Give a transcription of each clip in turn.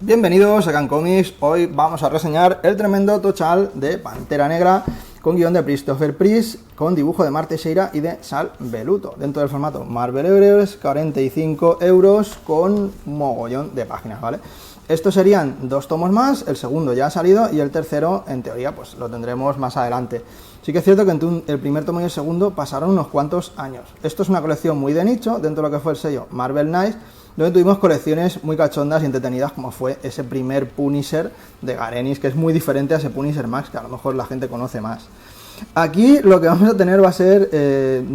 Bienvenidos a Can Comics. Hoy vamos a reseñar el tremendo tochal de Pantera Negra con guión de Christopher Priest, con dibujo de Mark Teixeira y de Sal Velluto, dentro del formato Marvel Heroes, 45 euros con mogollón de páginas, ¿vale? Estos serían 2 tomos más, el segundo ya ha salido y el tercero, en teoría, pues lo tendremos más adelante. Sí que es cierto que entre el primer tomo y el segundo pasaron unos cuantos años. Esto es una colección muy de nicho, dentro de lo que fue el sello Marvel Knights, donde tuvimos colecciones muy cachondas y entretenidas, como fue ese primer Punisher de Garrenis, que es muy diferente a ese Punisher Max, que a lo mejor la gente conoce más. Aquí lo que vamos a tener va a ser,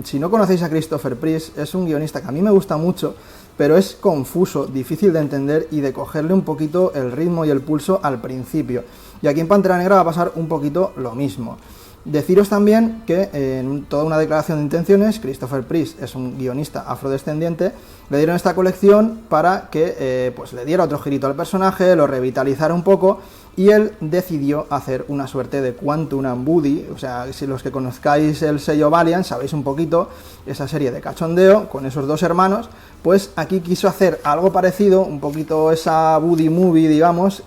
si no conocéis a Christopher Priest, es un guionista que a mí me gusta mucho, pero es confuso, difícil de entender y de cogerle un poquito el ritmo y el pulso al principio. Y aquí en Pantera Negra va a pasar un poquito lo mismo. Deciros también que en toda una declaración de intenciones, Christopher Priest es un guionista afrodescendiente, le dieron esta colección para que pues le diera otro girito al personaje, lo revitalizara un poco, y él decidió hacer una suerte de Quantum and Woody. O sea, si los que conozcáis el sello Valiant sabéis un poquito esa serie de cachondeo con esos dos hermanos, pues aquí quiso hacer algo parecido, un poquito esa Woody Movie, digamos,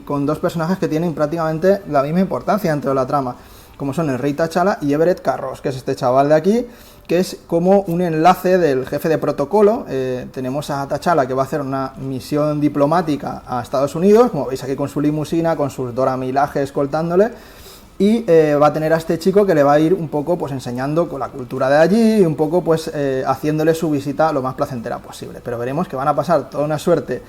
con dos personajes que tienen prácticamente la misma importancia dentro de la trama, como son el Rey T'Challa y Everett Carros, que es este chaval de aquí, que es como un enlace del jefe de protocolo. Tenemos a T'Challa, que va a hacer una misión diplomática a Estados Unidos, como veis aquí con su limusina, con sus Dora Milaje escoltándole, y va a tener a este chico que le va a ir un poco pues enseñando con la cultura de allí, y un poco pues haciéndole su visita lo más placentera posible. Pero veremos que van a pasar toda una suerte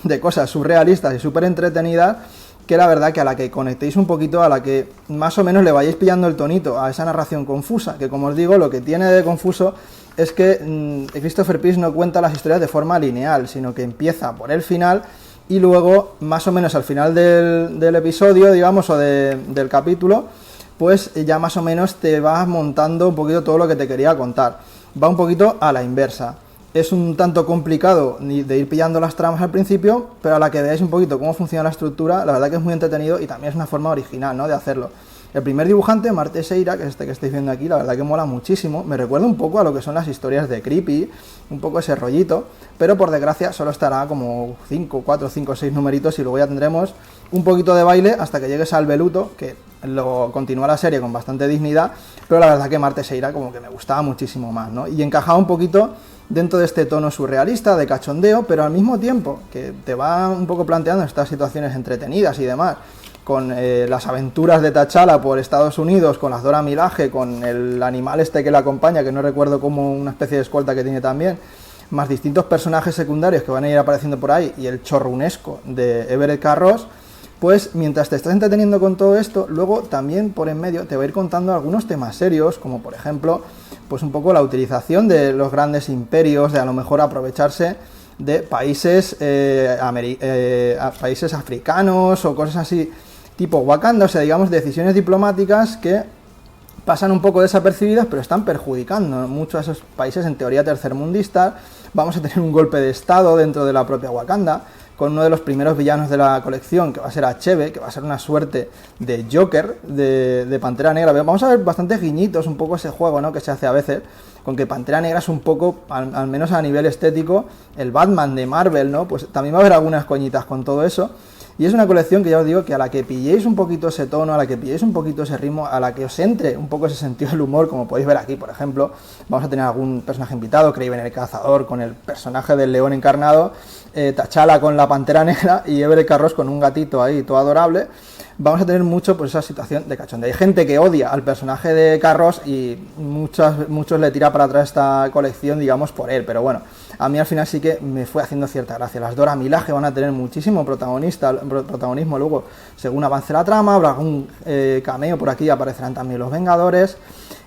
de cosas surrealistas y súper entretenidas, que la verdad que a la que conectéis un poquito, a la que más o menos le vayáis pillando el tonito a esa narración confusa, que como os digo, lo que tiene de confuso es que Christopher Priest no cuenta las historias de forma lineal, sino que empieza por el final y luego, más o menos al final del episodio, digamos, o del capítulo, pues ya más o menos te vas montando un poquito todo lo que te quería contar. Va un poquito a la inversa. Es un tanto complicado de ir pillando las tramas al principio, pero a la que veáis un poquito cómo funciona la estructura, la verdad que es muy entretenido y también es una forma original, ¿no?, de hacerlo. El primer dibujante, Mark Teixeira, que es este que estáis viendo aquí, la verdad que mola muchísimo. Me recuerda un poco a lo que son las historias de Creepy, un poco ese rollito, pero por desgracia solo estará como 4, 5, 6 numeritos y luego ya tendremos un poquito de baile hasta que llegue Sal Velluto, que lo continúa la serie con bastante dignidad, pero la verdad que Mark Teixeira como que me gustaba muchísimo más, ¿no? Y encajaba un poquito dentro de este tono surrealista, de cachondeo, pero al mismo tiempo que te va un poco planteando estas situaciones entretenidas y demás, con las aventuras de T'Challa por Estados Unidos, con las Dora Milaje, con el animal este que le acompaña, que no recuerdo, como una especie de escolta que tiene también, más distintos personajes secundarios que van a ir apareciendo por ahí, y el chorrunesco de Everett Carros, pues mientras te estás entreteniendo con todo esto, luego también por en medio te va a ir contando algunos temas serios, como por ejemplo, pues un poco la utilización de los grandes imperios, de a lo mejor aprovecharse de países, países africanos o cosas así, tipo Wakanda, o sea, digamos, decisiones diplomáticas que pasan un poco desapercibidas, pero están perjudicando mucho a esos países en teoría tercermundistas. Vamos a tener un golpe de estado dentro de la propia Wakanda, con uno de los primeros villanos de la colección, que va a ser Achebe, que va a ser una suerte de Joker de Pantera Negra. Vamos a ver bastantes guiñitos, un poco ese juego, ¿no?, que se hace a veces, con que Pantera Negra es un poco, al menos a nivel estético, el Batman de Marvel, ¿no? Pues también va a haber algunas coñitas con todo eso. Y es una colección que ya os digo que a la que pilléis un poquito ese tono, a la que pilléis un poquito ese ritmo, a la que os entre un poco ese sentido del humor, como podéis ver aquí, por ejemplo, vamos a tener algún personaje invitado, Kraven el Cazador con el personaje del león encarnado, T'Challa con la Pantera Negra y Everett Carros con un gatito ahí todo adorable. Vamos a tener mucho pues esa situación de cachondeo. Hay gente que odia al personaje de Carros y muchos le tira para atrás esta colección, digamos, por él, pero bueno, a mí al final sí que me fue haciendo cierta gracia. Las Dora Milaje van a tener muchísimo protagonismo luego, según avance la trama. Habrá algún cameo por aquí, aparecerán también los Vengadores.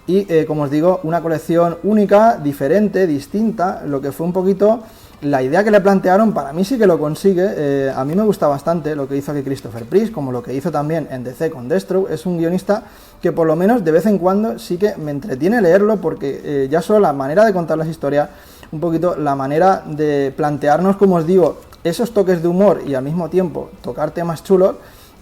Y como os digo, una colección única, diferente, distinta, lo que fue un poquito la idea que le plantearon. Para mí sí que lo consigue. A mí me gusta bastante lo que hizo aquí Christopher Priest, como lo que hizo también en DC con Deathstroke. Es un guionista que por lo menos de vez en cuando sí que me entretiene leerlo, porque ya solo la manera de contar las historias, un poquito la manera de plantearnos, como os digo, esos toques de humor y al mismo tiempo tocar temas chulos,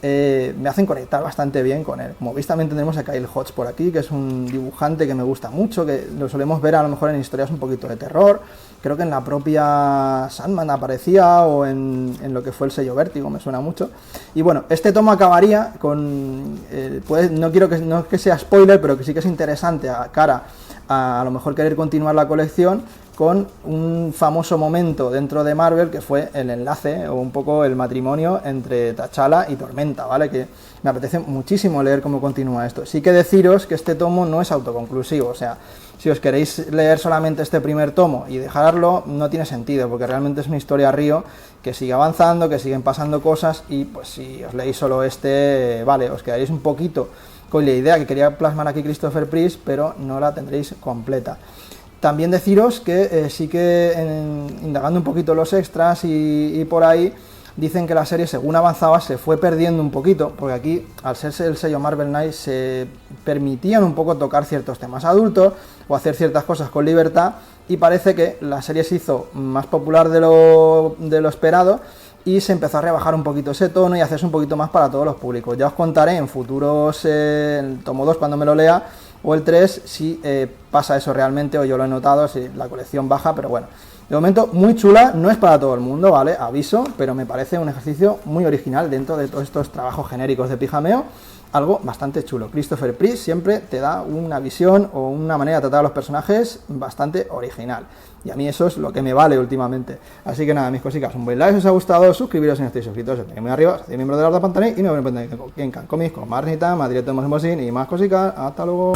me hacen conectar bastante bien con él. Como veis, también tendremos a Kyle Hodges por aquí, que es un dibujante que me gusta mucho, que lo solemos ver a lo mejor en historias un poquito de terror. Creo que en la propia Sandman aparecía, o en lo que fue el sello Vértigo, me suena mucho. Y bueno, este tomo acabaría con... no es que sea spoiler, pero que sí que es interesante a cara a lo mejor querer continuar la colección, con un famoso momento dentro de Marvel, que fue el enlace o un poco el matrimonio entre T'Challa y Tormenta, ¿vale? Que me apetece muchísimo leer cómo continúa esto. Sí que deciros que este tomo no es autoconclusivo, o sea, si os queréis leer solamente este primer tomo y dejarlo, no tiene sentido, porque realmente es una historia río que sigue avanzando, que siguen pasando cosas, y pues si os leéis solo este, vale, os quedaréis un poquito con la idea que quería plasmar aquí Christopher Priest, pero no la tendréis completa. También deciros que sí que indagando un poquito los extras y por ahí, dicen que la serie según avanzaba se fue perdiendo un poquito, porque aquí al ser el sello Marvel Knights se permitían un poco tocar ciertos temas adultos o hacer ciertas cosas con libertad, y parece que la serie se hizo más popular de lo esperado y se empezó a rebajar un poquito ese tono y a hacerse un poquito más para todos los públicos. Ya os contaré en futuros, el tomo 2 cuando me lo lea, o el 3 si pasa eso realmente, o yo lo he notado, si la colección baja, pero bueno, de momento muy chula, no es para todo el mundo, ¿vale? Aviso, pero me parece un ejercicio muy original dentro de todos estos trabajos genéricos de pijameo, algo bastante chulo. Christopher Priest siempre te da una visión o una manera de tratar a los personajes bastante original, y a mí eso es lo que me vale últimamente. Así que nada, mis cositas, un buen like si os ha gustado, suscribiros si no estáis suscritos, muy arriba, soy miembro de la Orden Pantanei, y nos vemos en Can Comics con más Rita, más directo de Mosimosin y más cositas. Hasta luego.